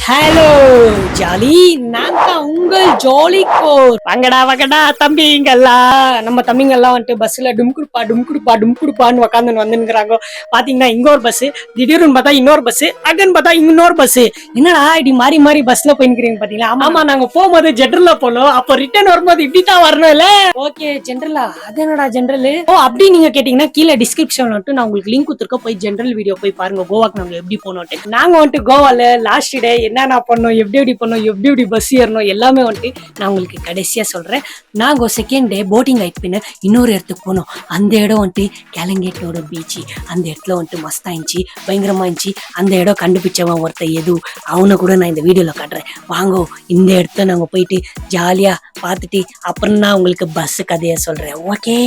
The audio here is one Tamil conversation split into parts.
ஹலோ ஜாலி, நான் தான் உங்கள் ஜாலி கோர். வாங்கடா வாங்கடா தம்பிங்கெல்லாம். நம்ம தம்பிங்கெல்லாம் வந்துட்டு பஸ்ல டும்குடுப்பான்னு உக்காந்து வந்துங்கிறாங்க. பாத்தீங்கன்னா இங்க ஒரு பஸ், திடீர்னு பார்த்தா இன்னொரு பஸ், அகன் பார்த்தா இன்னொரு பஸ். என்னடா இப்படி மாறி மாறி பஸ்ல போயிருக்கிறீங்க பாத்தீங்களா? ஆமா, நாங்க போகும்போது ஜென்ரல்ல போனோம். அப்போ ரிட்டர்ன் வரும்போது இப்படித்தான் வரணும் இல்ல? ஓகே ஜென்ரலா, அது என்னடா ஜென்ரல்? ஓ அப்படி நீங்க கேட்டீங்கன்னா கீழே டிஸ்கிரிப்ஷன்ல வந்துட்டு நான் உங்களுக்கு லிங்க் கொடுத்துருக்க, போய் ஜென்ரல் வீடியோ போய் பாருங்க. கோவாக்கு நாங்க எப்படி போனோம். நாங்க வந்துட்டு கோவால லாஸ்ட் டே என்னென்ன பண்ணோம், எப்படி பண்ணோம், எப்படி பஸ் ஏறணும் எல்லாமே வந்துட்டு நான் உங்களுக்கு கடைசியா சொல்றேன். நாங்க செகண்ட் டே போட்டிங் ஆயிட்டு பின்ன இன்னொரு இடத்துக்கு போனோம். அந்த இடம் வந்துட்டு கேலங்கேட்டோட பீச். அந்த இடத்துல வந்துட்டு மஸ்தா இருந்துச்சு, பயங்கரமா இருந்துச்சு. அந்த இடம் கண்டுபிடிச்சவன் ஒருத்தர் எது, அவனை கூட நான் இந்த வீடியோல காட்டுறேன். வாங்கோ, இந்த இடத்த நாங்க போயிட்டு ஜாலியா பார்த்துட்டு அப்புறம் நான் உங்களுக்கு பஸ் கதையை சொல்றேன். ஓகே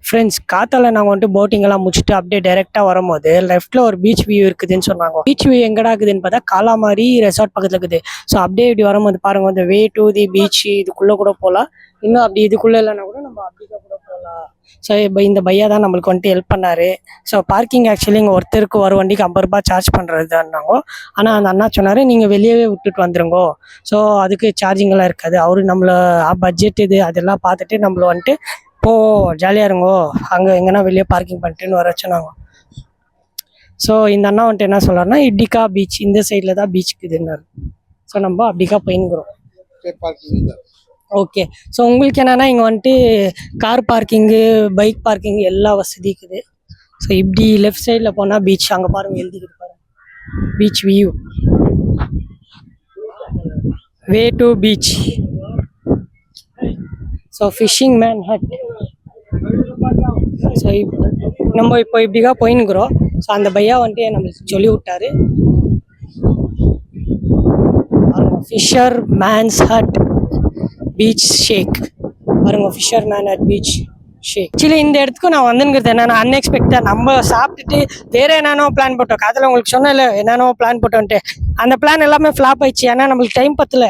ஃப்ரெண்ட்ஸ், காத்தால நாங்கள் வந்துட்டு போட்டிங் எல்லாம் முடிச்சுட்டு அப்படியே டைரெக்டாக வரும்போது லெஃப்ட்ல ஒரு பீச் வியூ இருக்குதுன்னு சொன்னாங்க. பீச் வியூ எங்கடா இருக்குதுன்னு பார்த்தா காலாமாரி ரெசார்ட் பக்கத்தில் இருக்குது. ஸோ அப்படியே இப்படி வரும்போது பாருங்க, இந்த வே டு தி பீச் இதுக்குள்ளே கூட போகலாம். இன்னும் அப்படி இதுக்குள்ளே இல்லைன்னா கூட நம்ம அப்படிக்கா கூட போகலாம். ஸோ இப்போ இந்த பையா தான் நம்மளுக்கு வந்துட்டு ஹெல்ப் பண்ணாரு. ஸோ பார்க்கிங் ஆக்சுவலி இங்கே ஒருத்தருக்கு ஒரு வண்டிக்கு 50 ரூபாய் சார்ஜ் பண்ணுறதுன்னாங்க. ஆனால் அந்த அண்ணா சொன்னார், நீங்கள் வெளியவே விட்டுட்டு வந்துருங்கோ, ஸோ அதுக்கு சார்ஜிங்கெல்லாம் இருக்காது. அவரு நம்மளை பட்ஜெட் இது அதெல்லாம் பார்த்துட்டு நம்மள வந்துட்டு போ ஜாலியாக இருங்கோ, அங்கே எங்கன்னா வெளியே பார்க்கிங் பண்ணிட்டுன்னு வர சொன்னாங்க. ஸோ இந்த அண்ணா வந்துட்டு என்ன சொல்கிறாருன்னா, இடிகா பீச் இந்த சைடில் தான் பீச் இருக்குதுன்னாரு. ஸோ நம்ம அப்படிக்கா போயின்னுக்குறோம். ஓகே, ஸோ உங்களுக்கு என்னென்னா இங்கே வந்துட்டு கார் பார்க்கிங்கு, பைக் பார்க்கிங் எல்லா வசதி இருக்குது. ஸோ இப்படி லெஃப்ட் சைடில் போனால் பீச், அங்கே பாருங்கள் எழுதிக்கிட்டு பாருங்க, beach view, way to beach. So fishing man hut. So நம்ம இப்போ இப்படிக்கா போயின்னுக்குறோம். ஸோ அந்த பையா வந்துட்டு நம்மளுக்கு சொல்லி விட்டாரு, ஃபிஷர் மேன்ஸ் ஹட் பீச் ஷேக். பாருங்க, ஃபிஷர் மேன் ஹட் பீச் ஷேக். ஆக்சுவலி இந்த இடத்துக்கு நான் வந்துங்கிறது என்னன்னா அன்எக்ஸ்பெக்டட். நம்ம சாப்பிட்டுட்டு வேற என்னென்னோ பிளான் போட்டோம். அதில் உங்களுக்கு சொன்னல என்னென்னோ பிளான் போட்டோன்ட்டு, அந்த பிளான் எல்லாமே ஃபிளாப் ஆயிடுச்சு. ஏன்னா நம்மளுக்கு டைம் பத்தல.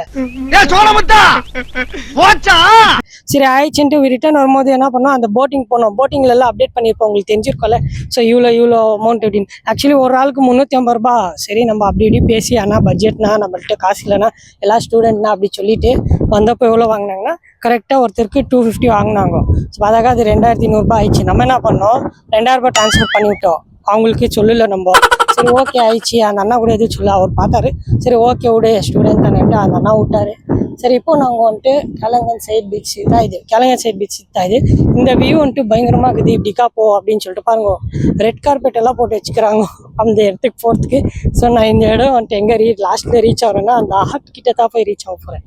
சரி ஆயிடுச்சுன்ட்டு ரிட்டர்ன் வரும்போது என்ன பண்ணோம், அந்த போட்டிங் போனோம். போட்டிங்ல எல்லாம் அப்டேட் பண்ணியிருப்போம், உங்களுக்கு தெரிஞ்சிருக்கோம்ல. ஸோ இவ்வளோ அமௌண்ட் அப்படின்னு. ஆக்சுவலி ஒரு ஆளுக்கு 350 ரூபாய். சரி நம்ம அப்படி இப்படி பேசி, ஆனால் பட்ஜெட்னா நம்மள்கிட்ட காசு இல்லைன்னா எல்லா ஸ்டூடெண்ட்னா அப்படி சொல்லிட்டு வந்தப்போ எவ்வளோ வாங்கினாங்கன்னா கரெக்டாக ஒருத்தருக்கு 250 வாங்கினாங்க. ஸோ அதாக அது 2200 ரூபாய் ஆயிடுச்சு. நம்ம என்ன பண்ணோம், 2000 ரூபாய் ட்ரான்ஸ்ஃபர் பண்ணிவிட்டோம். அவங்களுக்கு சொல்லல நம்ம. சரி ஓகே ஆயிடுச்சு. அந்த அண்ணா கூட எதுவும் சொல்ல, அவர் பார்த்தாரு. சரி ஓகே விடு, ஸ்டூடெண்ட் தானேட்டு அந்த அண்ணா விட்டாரு. சரி இப்போ நாங்கள் வந்துட்டு கேலங்கன் சைட் பீச் தான் இது. கேலங்கன் சைட் பீச் தான் இது. இந்த வியூ வந்துட்டு பயங்கரமாக இருக்குது. இப்படிக்கா போ அப்படின்னு சொல்லிட்டு பாருங்க, ரெட் கார்பெட் எல்லாம் போட்டு வச்சுக்கிறாங்க அந்த இடத்துக்கு போகிறதுக்கு. ஸோ நான் இந்த இடம் வந்துட்டு எங்கே லாஸ்ட்டில் ரீச் ஆகிறேன்னா அந்த ஹட் கிட்ட தான் போய் ரீச் ஆக போகிறேன்.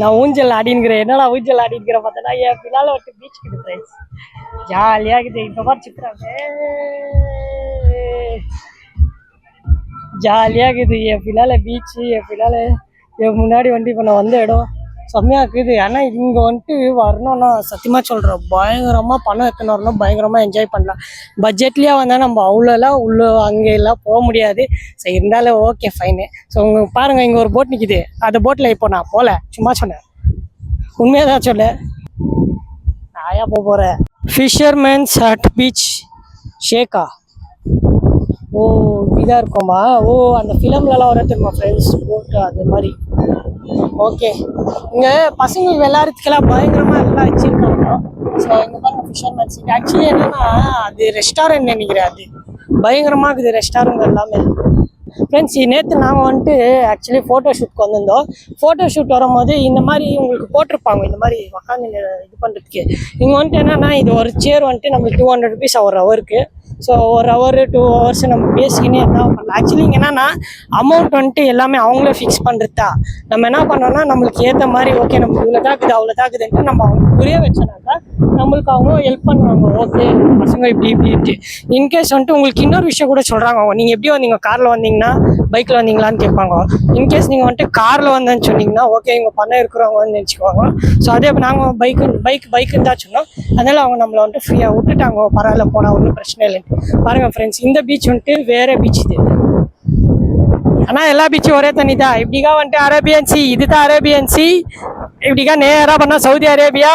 நான் ஊஞ்சல் ஆடினுக்கிறேன். என்னடா ஊஞ்சல் ஆடினுக்கிறேன் பார்த்தா என் பின்னால வந்துட்டு பீச் இருக்குது ஃப்ரெண்ட்ஸ். ஜாலியாக இருக்குது. இந்த மாதிரி சுற்றுறாங்க, ஜாலியாக இருக்குது. என் பின்னால பீச்சு, என் பின்னால என் முன்னாடி வந்துட்டு இப்போ நான் வந்த இடம் செம்மையாக இருக்குது. ஆனால் இங்கே வந்துட்டு வரணும்னா சத்தியமாக சொல்கிறேன், பயங்கரமாக பணம் எத்தனை வரணும், பயங்கரமாக என்ஜாய் பண்ணலாம். பட்ஜெட்லேயே வந்தால் நம்ம அவ்வளோலாம் அங்கே எல்லாம் போக முடியாது. ஸோ இருந்தாலும் ஓகே ஃபைனு. ஸோ உங்களுக்கு பாருங்கள், இங்கே ஒரு போட் நிற்கிது. அந்த போட்டில் இப்போ நான் போகல, சும்மா சொன்னேன், உண்மையாக தான் சொன்னேன். நான் ஏன் போக போகிறேன். ஃபிஷர்மேன்ஸ் ஹட் பீச் ஷேக்கா. ஓ இதாக இருக்குமா? ஓ அந்த ஃபிலிம்லலாம் வர தெரியுமா ஃப்ரெண்ட்ஸ், போட்டு அது மாதிரி. ஓகே, இங்கே பசங்களுக்கு விளையாடுறதுக்கெல்லாம் பயங்கரமாக எல்லாம் வச்சுருக்காங்க. ஸோ இங்கே பாருங்கள் ஃபிஷர்மேன்ஸ். இது ஆக்சுவலி என்னென்னா அது ரெஸ்டாரண்ட் நினைக்கிறேன். அது பயங்கரமாக இருக்குது ரெஸ்டாரண்ட் எல்லாமே. ஃப்ரெண்ட்ஸ், நேற்று நாங்கள் வந்துட்டு ஆக்சுவலி ஃபோட்டோ ஷூட்க்கு வந்திருந்தோம். ஃபோட்டோ ஷூட் வரும்போது இந்த மாதிரி உங்களுக்கு போட்டிருப்பாங்க, இந்த மாதிரி உட்காந்து இது பண்ணுறதுக்கு. இங்கே வந்துட்டு என்னென்னா இது ஒரு சேர் வந்துட்டு நம்மளுக்கு 200 rupees ஒரு ஹவருக்கு. ஸோ ஒரு ஹவர் 2 hours நம்ம பேசிக்கினே இருந்தால் பண்ணலாம். ஆக்சுவலி இங்கே என்னென்னா அமௌண்ட் வந்துட்டு எல்லாமே அவங்களே ஃபிக்ஸ் பண்ணுறதா. நம்ம என்ன பண்ணோம்னா நம்மளுக்கு ஏற்ற மாதிரி ஓகே நம்மளுக்கு இவ்வளோ தாக்குது அவ்வளோ தாக்குதுன்ட்டு நம்ம அவங்க புரிய வச்சோன்னாக்கா நம்மளுக்கு அவங்க ஹெல்ப் பண்ணுவாங்க. ஓகே பசங்க இப்படின்ட்டு. இன்கேஸ் வந்துட்டு உங்களுக்கு இன்னொரு விஷயம் கூட சொல்கிறாங்க, அவங்க நீங்கள் எப்படி வந்தீங்க, காரில் வந்தீங்கன்னா பைக்கில் வந்தீங்களான்னு கேட்பாங்க. இன்கேஸ் நீங்கள் வந்துட்டு காரில் வந்தேன்னு சொன்னீங்கன்னா ஓகே இங்கே பணம் இருக்கிறவங்கன்னு நினச்சிக்குவாங்க. ஸோ அதே இப்போ நாங்கள் பைக்குன்னு தான் சொன்னோம். அதனால் அவங்க நம்மளை வந்துட்டு ஃப்ரீயாக விட்டுட்டாங்க, பரவாயில்ல போனால் ஒன்றும் பிரச்சனை இல்லைன்ட்டு. பாருங்கள் ஃப்ரெண்ட்ஸ், இந்த பீச் வந்துட்டு வேறு பீச் இது. ஆனால் எல்லா பீச்சும் ஒரே தண்ணி தான். இப்படிக்கா வந்துட்டு அரேபியன் சி, இது தான் அரேபியன் சி. இப்படிக்கா நேராக பண்ணால் சவுதி அரேபியா,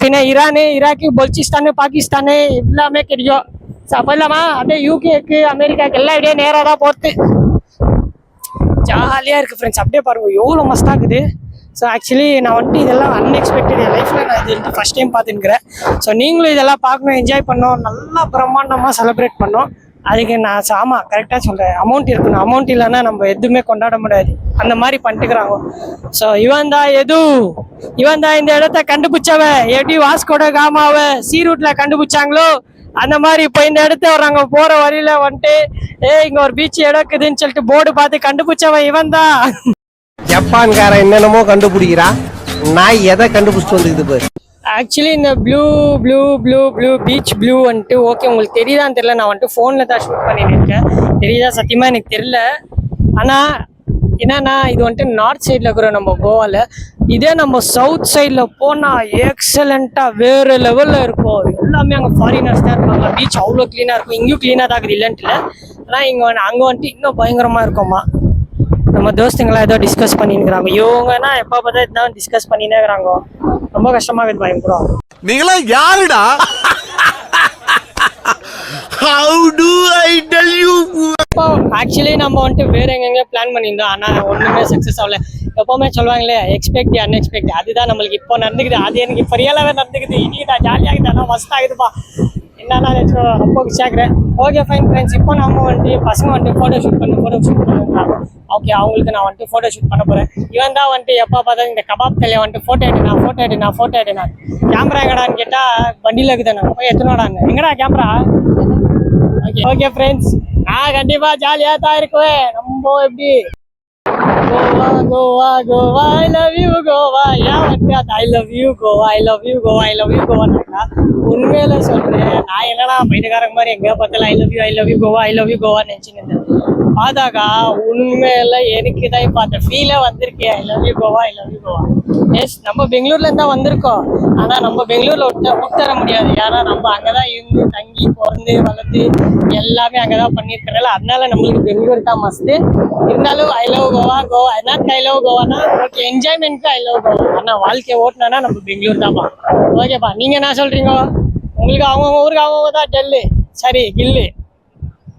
பின்ன ஈரானு, ஈராக்கு, பலுச்சிஸ்தானு, பாகிஸ்தானு எல்லாமே கிடைக்கும். ஸோ அப்போ இல்லாமா அப்படியே யூகேக்கு, அமெரிக்காவுக்கு எல்லாம் இப்படியே நேராக தான் போகிறது. ஜாலியாக இருக்குது ஃப்ரெண்ட்ஸ். அப்படியே பாருங்க எவ்வளோ மஸ்தாக இருக்குது. ஸோ ஆக்சுவலி நான் வந்துட்டு இதெல்லாம் அன்எக்ஸ்பெக்டட் என் லைஃப்பில் நான் இது ஃபஸ்ட் டைம் பார்த்துருக்கிறேன். ஸோ நீங்களும் இதெல்லாம் பார்க்கணும், என்ஜாய் பண்ணணும், நல்லா பிரம்மாண்டமாக செலிப்ரேட் பண்ணோம். அதுக்கு நான் ஆமாம் கரெக்டாக சொல்கிறேன், அமௌண்ட் இருக்கணும். அமௌண்ட் இல்லைன்னா நம்ம எதுவுமே கொண்டாட முடியாது. அந்த மாதிரி பண்ணிட்டுக்கிறாங்க. ஸோ இவன் தான் இந்த இடத்த கண்டுபிடிச்சவன். எப்படி வாஸ்கோட காமாவை சி ரூட்டில் கண்டுபிடிச்சாங்களோ அந்த மாதிரி இப்போ இந்த இடத்த வர்றாங்க. போகிற வழியில் வந்துட்டு இங்கே ஒரு பீச் இடக்குதுன்னு சொல்லிட்டு போர்டு பார்த்து கண்டுபிடிச்சவன் இவன் தான். ஜப்பான்காரன் என்னென்னமோ கண்டுபிடிக்கிறா, நான் எதை கண்டுபிடிச்சிட்டு வந்துக்குது பாரு. ஆக்சுவலி இந்த ப்ளூ பீச் ப்ளூ வந்துட்டு ஓகே உங்களுக்கு தெரியுதான்னு தெரியல. நான் வந்துட்டு ஃபோனில் தான் ஷூட் பண்ணிட்டு இருக்கேன். தெரியுதா சத்தியமாக எனக்கு தெரியல. ஆனால் என்னன்னா இது வந்துட்டு நார்த் சைடில் இருக்கிற நம்ம கோவாவில். இதே நம்ம சவுத் சைடில் போனால் எக்ஸலண்ட்டாக வேறு லெவலில் இருக்கும். எல்லாமே அங்கே ஃபாரினர்ஸ் தான் இருப்பாங்க. பீச் அவ்வளோ க்ளீனாக இருக்கும். இங்கேயும் க்ளீனாக தான் இருக்குது இல்லைன்ட்டு இல்லை. ஆனால் அங்கே வந்துட்டு இன்னும் பயங்கரமாக இருக்கும்மா. நம்ம தோஸ்துங்களாம் ஏதோ டிஸ்கஸ் பண்ணிக்கிறாங்க. இவங்கன்னா எப்போ பார்த்தா இதுதான் டிஸ்கஸ் பண்ணினே இருக்கிறாங்க. ரொம்ப கஷ்டமாக இருக்குது பயம் கூட. நீங்களா யாருடா? How do I tell you? Actually நம்ம வந்துட்டு வேற எங்கெங்க பிளான் பண்ணியிருந்தோம். ஆனால் ஒன்றுமே சக்ஸஸ் ஆகல. எப்போவுமே சொல்லுவாங்களே எக்ஸ்பெக்ட் அன்எக்ஸ்பெக்ட், அதுதான் நம்மளுக்கு இப்போ நடந்துக்குது. அது எனக்கு இப்போ ரியலாகவே நடந்துக்குது. இனிக்கிட்டா ஜாலியாகுது. ஆனால் மஸ்ட் ஆகுதுப்பா. என்னன்னா ரொம்ப விஷாக்கிறேன். Okay fine friends. இப்போ நம்ம வந்துட்டு பசங்க வந்துட்டு ஃபோட்டோ ஷூட் பண்ணுறாங்க. ஓகே அவங்களுக்கு நான் வந்துட்டு ஃபோட்டோ ஷூட் பண்ண போகிறேன். இவன் தான் வந்துட்டு எப்போ பார்த்தா இந்த கபாப் தலையை வந்துட்டு ஃபோட்டோ எடுனா கேமரா எங்கடான்னு கேட்டால் வண்டியில் இருக்குது. நான் போய் எத்தனோடாங்க எங்கடா கேமரா. ஓகே ஃப்ரெண்ட்ஸ், நான் கண்டிப்பாக ஜாலியாக தான் இருக்குவேன். நம்ம எப்படி கோவா ஐ லவ் யூ கோவா. ஏன் வந்துட்டு அது ஐ லவ் யூ கோவானாக்கா உண்மையில சொல்றேன். நான் என்னடா பையனுக்காரங்க மாதிரி எங்க பார்த்தாலும் ஐ லவ் யூ கோவா நினைச்சுன்னு இருந்தேன். பார்த்தாக்கா உண்மையில எனக்கு தான் இப்போ அந்த ஃபீலே வந்திருக்கு. I love you Goa. Yes, நம்ம பெங்களூர்ல இருந்தா வந்திருக்கோம். ஆனா நம்ம பெங்களூர்ல விட்டுற முடியாது. ஏன்னா நம்ம அங்கதான் இருந்து தங்கி பிறந்து வளர்ந்து எல்லாமே அங்கதான் பண்ணிருக்கிறனால அதனால நம்மளுக்கு பெங்களூர் தான் மஸ்ட். இருந்தாலும் ஐ லவ் கோவா என்ன ஐ லவ் கோவானா ஓகே என்ஜாய்மெண்ட்க்கு ஐ லவ் கோவா. ஆனா வாழ்க்கையை ஓட்டினா நம்ம பெங்களூர் தான்ப்பா. ஓகேப்பா, நீங்க என்ன சொல்றீங்க? உங்களுக்கு அவங்கவுங்க ஊருக்கு அவங்க தான் டெல்லு சரி கில்லு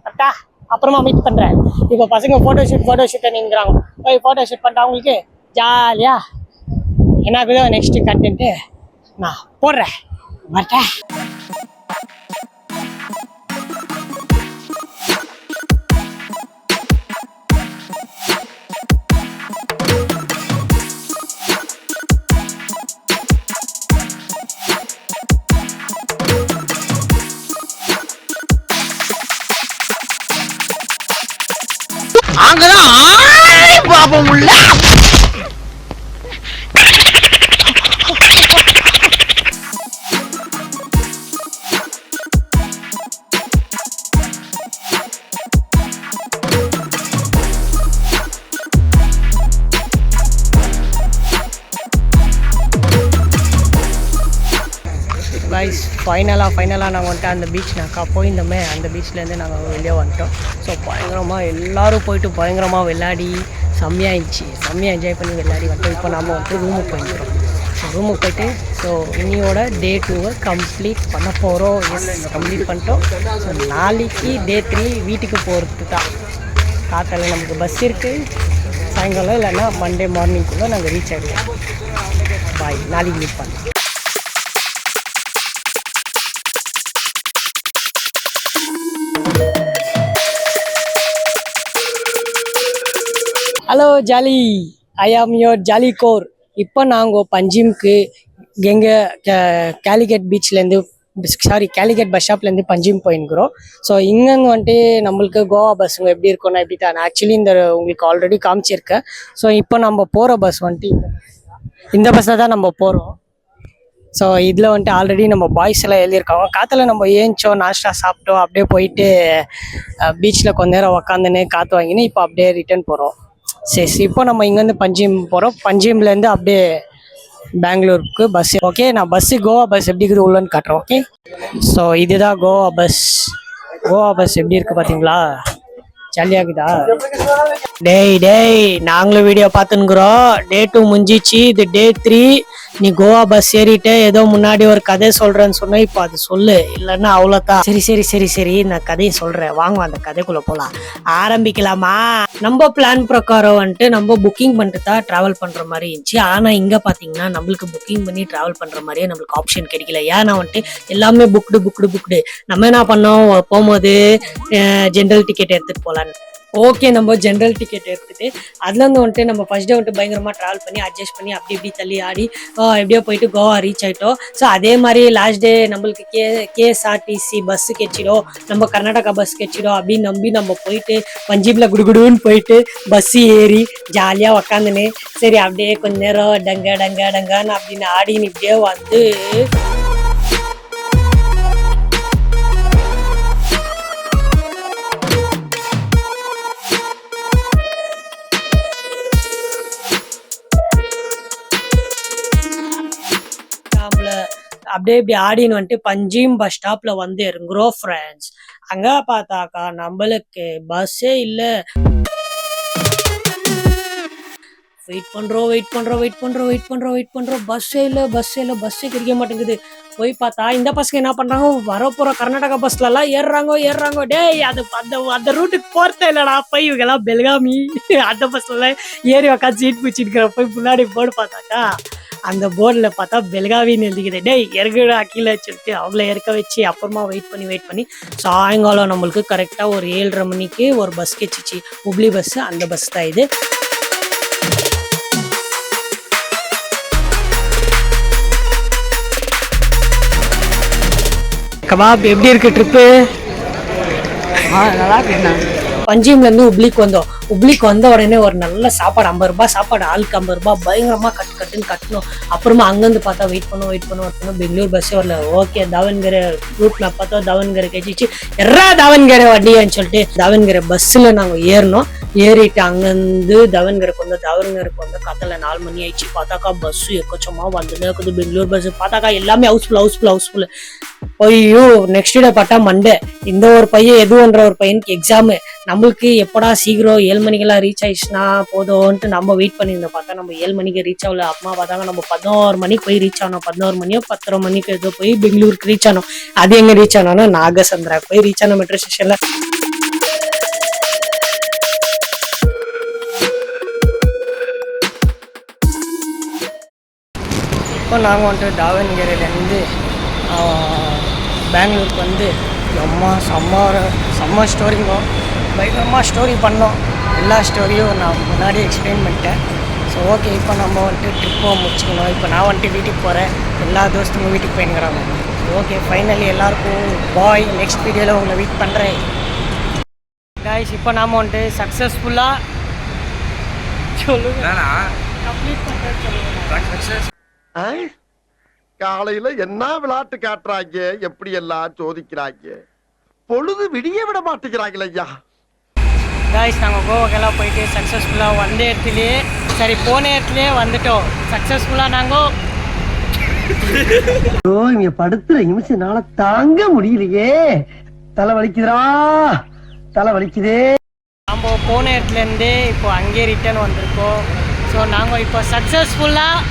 கரெக்டா. அப்புறமா மீட் பண்றேன். இப்போ பசங்க ஃபோட்டோ ஷூட் நீங்கிறாங்க. போய் ஃபோட்டோ ஷூட் பண்ணிட்டு அவங்களுக்கு ஜாலியா எனக்கு நெக்ஸ்ட் கண்டென்ட்டு நான் போடுறேன். வரட்டேன். அங்கதான் பாப்பம் உள்ள கைஸ் ஃபைனலாக நாங்கள் வந்துட்டு அந்த பீச் போயிருந்தோமே. அந்த பீச்லேருந்து நாங்கள் வெளியே வந்துட்டோம். ஸோ பயங்கரமாக எல்லோரும் போயிட்டு பயங்கரமாக விளையாடி செம்மையாக என்ஜாய் பண்ணி விளையாடி வந்துட்டோம். இப்போ நம்ம வந்துட்டு ரூமுக்கு போயிருக்கிறோம். ஸோ ரூமுக்கு போயிட்டு ஸோ இன்னியோட டே 2 கம்ப்ளீட் பண்ண போகிறோம். கம்ப்ளீட் பண்ணிட்டோம். ஸோ நாளைக்கு டே 3 வீட்டுக்கு போகிறது தான். காத்தால நமக்கு பஸ் இருக்குது. சாயங்காலம் இல்லைன்னா மண்டே மார்னிங்குள்ளே நாங்கள் ரீச் ஆகிடுவோம். பாய், நாளைக்கு மீட் பண்ணலாம். ஹலோ ஜாலி, ஐ ஆம் யோர் ஜாலி கோர். இப்போ நாங்கள் பஞ்சிம்க்கு கேலிகேட் பஸ் ஸ்டாப்லேருந்து பஞ்சிம் போயிருக்கிறோம். ஸோ இங்கேருந்து வந்துட்டு நம்மளுக்கு கோவா பஸ்ஸுங்க எப்படி இருக்கும்னா எப்படி தான் ஆக்சுவலி உங்களுக்கு ஆல்ரெடி காமிச்சிருக்கேன். ஸோ இப்போ நம்ம போகிற பஸ் வந்துட்டு இந்த பஸ்ஸில் தான் நம்ம போகிறோம். ஸோ இதில் வந்துட்டு ஆல்ரெடி நம்ம பாய்ஸ் எல்லாம் எழுதியிருக்காங்க. காற்றுல நம்ம ஏஞ்சோம், நாஷ்டா சாப்பிட்டோம், அப்படியே போயிட்டு பீச்சில் கொஞ்ச நேரம் உக்காந்துன்னு காற்று வாங்கின்னு இப்போ அப்படியே ரிட்டர்ன் போகிறோம். சரி, இப்போ நம்ம இங்கேருந்து பஞ்சிம் போகிறோம். பஞ்சிம்லேருந்து அப்படியே பெங்களூருக்கு பஸ். ஓகே, நான் கோவா பஸ் எப்படி இருக்குது உள்ளன்னு காட்டுறோம். ஓகே, ஸோ இதுதான் கோவா பஸ் எப்படி இருக்குது பார்த்தீங்களா? ஜாலியாகுதா? டேய் நாங்களும் வீடியோ பார்த்துன்னுக்குறோம். டே 2 முடிஞ்சிச்சு, இது டே 3. நீ கோவா பஸ் ஏறிட்டு ஏதோ முன்னாடி ஒரு கதை சொல்றேன்னு சொன்ன, இப்போ அது சொல்லு, இல்லைன்னா அவ்வளோதான். சரி நான் கதையை சொல்றேன், வாங்க அந்த கதைக்குள்ள போலாம். ஆரம்பிக்கலாமா? நம்ம பிளான் பிரகாரம் வந்துட்டு நம்ம புக்கிங் பண்ணிட்டு தான் டிராவல் பண்ற மாதிரி இருந்துச்சு. ஆனா இங்க பாத்தீங்கன்னா நம்மளுக்கு புக்கிங் பண்ணி டிராவல் பண்ற மாதிரியே நம்மளுக்கு ஆப்ஷன் கிடைக்கல. ஏன்னா வந்துட்டு எல்லாமே புக்டு. நம்ம என்ன பண்ணோம், போகும்போது ஜென்ரல் டிக்கெட் எடுத்துட்டு போலான்னு. ஓகே, நம்ம ஜென்ரல் டிக்கெட் எடுத்துட்டு அதுலேருந்து வந்துட்டு நம்ம ஃபர்ஸ்ட் டே வந்துட்டு பயங்கரமாக ட்ராவல் பண்ணி அட்ஜஸ்ட் பண்ணி அப்படி இப்படி தள்ளி ஆடி எப்படியோ போயிட்டு கோவா ரீச் ஆகிட்டோம். ஸோ அதே மாதிரி லாஸ்ட் டே நம்மளுக்கு கேஎஸ்ஆர்டிசி பஸ்ஸு கெச்சிடும், நம்ம கர்நாடகா பஸ் கெச்சிடும் அப்படின்னு நம்பி நம்ம போயிட்டு பஞ்சாப்ல குடுகுடுன்னு போயிட்டு பஸ்ஸு ஏறி ஜாலியாக உக்காந்துன்னு சரி அப்படியே கொஞ்ச நேரம் டங்கான்னு அப்படின்னு ஆடின்னு இப்படியே வந்து அப்படியே இப்படி ஆடின்னு வந்துட்டு பஞ்சிம் பஸ் ஸ்டாப்ல வந்து இறங்குறோம் ஃப்ரெண்ட்ஸ். அங்க பார்த்தாக்கா நம்மளுக்கு பஸ்ஸே இல்லை. வெயிட் பண்றோம் பஸ்ஸே இல்லை கிடைக்க மாட்டேங்குது. போய் பார்த்தா இந்த பசங்க என்ன பண்றாங்க, வரப்போற கர்நாடகா பஸ்ல எல்லாம் ஏறுறாங்க. டேய் அது அந்த ரூட்டுக்கு போறதே இல்லடா. போய் இவங்க எல்லாம் பெல்காமி அந்த பஸ்ல ஏறி உக்காந்து சீட் பிடிச்சிருக்கிற போய் முன்னாடி போர்டு பார்த்தாக்கா அந்த போர்டில் பார்த்தா பெல்காவின்னு எழுதிக்குது. டேய் இறங்குடா கீழே சொல்லிட்டு அவங்கள இறக்க வச்சு அப்புறமா வெயிட் பண்ணி சாயங்காலம் நம்மளுக்கு கரெக்டாக ஒரு 7:30 மணிக்கு ஒரு பஸ் கெச்சிச்சு, ஹுப்ளி பஸ். அந்த பஸ் தான் இது. கபாப் எப்படி இருக்கு ட்ரிப்பு? நல்லா இருக்குண்ணா. பஞ்சிம்ல இருந்து உப்ளிக்கு வந்த உடனே ஒரு நல்ல சாப்பாடு, 50 ரூபாய் சாப்பாடு, ஆளுக்கு 50 ரூபாய், பயங்கரமா கட்டுன்னு கட்டணும். அப்புறமா அங்கிருந்து பார்த்தா வெயிட் பண்ணோம் பெங்களூர் பஸ்ஸே வரல. ஓகே, தாவன்கரை ரூட் மேப் பார்த்தா தாவன்கரை கழிச்சு தாவன்கரை வண்டியான்னு சொல்லிட்டு தாவன்கரை பஸ்ல நாங்க ஏறிட்டு அங்கிருந்து தாவன்கரைக்கு வந்து காத்தால 4 மணி ஆயிடுச்சு. பார்த்தாக்கா பஸ் எக்கச்சமா வந்துன்னு இருக்குது, பெங்களூர் பஸ். பார்த்தாக்கா எல்லாமே ஹவுஸ்ஃபுல். ஐயோ, நெக்ஸ்ட் டே பார்த்தா மண்டே. இந்த ஒரு பையன் எதுன்ற ஒரு பையனுக்கு எக்ஸாமு. நம்மளுக்கு எப்படா சீக்கிரம் 7 மணிக்கெல்லாம் ரீச் ஆயிடுச்சுன்னா போதும்ன்ட்டு நம்ம வெயிட் பண்ணியிருந்தோம். பார்த்தா நம்ம 7 மணிக்கு ரீச் ஆகல. அம்மா பார்த்தாங்க நம்ம 11 மணிக்கு போய் ரீச் ஆனோம். 11 மணியோ 10:30 மணிக்கு ஏதோ போய் பெங்களூருக்கு ரீச் ஆனோம். அது எங்க ரீச் ஆனோம்னா நாகசந்திரா போய் ரீச் ஆனோம் மெட்ரோ ஸ்டேஷன்ல. இப்போ நாங்கள் வந்துட்டு தாவன்கரையிலேருந்து பெங்களூருக்கு வந்து செம்ம ஸ்டோரிங்க, பயங்கரமாக ஸ்டோரி பண்ணோம். எல்லா ஸ்டோரியும் நான் முன்னாடி எக்ஸ்பிளைன் பண்ணிட்டேன். ஸோ ஓகே, இப்போ நம்ம வந்துட்டு ட்ரிப்பை முடிச்சுக்கணும். இப்போ நான் வந்துட்டு வீட்டுக்கு போகிறேன், எல்லா தோஸ்துங்க வீட்டுக்கு போயின்னுக்கிறாங்க. ஸோ ஓகே, ஃபைனலி எல்லாருக்கும் பாய். நெக்ஸ்ட் வீடியோவில் உங்களை வெயிட் பண்ணுறேன் கைஸ். இப்போ நாம் வந்துட்டு சக்ஸஸ்ஃபுல்லாக கம்ப்ளீட் பண்ணுறேன். காலையில என்ன விளையாட்டு காட்டுறாங்க, எப்படி எல்லாம் சோதிக்கிறாங்க, பொழுது விடிய விட மாட்டேங்கிறாங்களே ஐயா. காய்ஸ், நாங்கள் கோவாக்கெல்லாம் போயிட்டு சக்ஸஸ்ஃபுல்லாக வந்த இடத்துலையே போன இடத்துலையே வந்துட்டோம். சக்ஸஸ்ஃபுல்லாக நாங்கள் இங்க படுத்துற நிமிஷம்னால தாங்க முடியலையே, தலை வலிக்குதே. நம்ம போன இடத்துலேருந்து இப்போ அங்கேயே ரிட்டர்ன் வந்திருக்கோம். ஸோ நாங்கள் இப்போ சக்ஸஸ்ஃபுல்லாக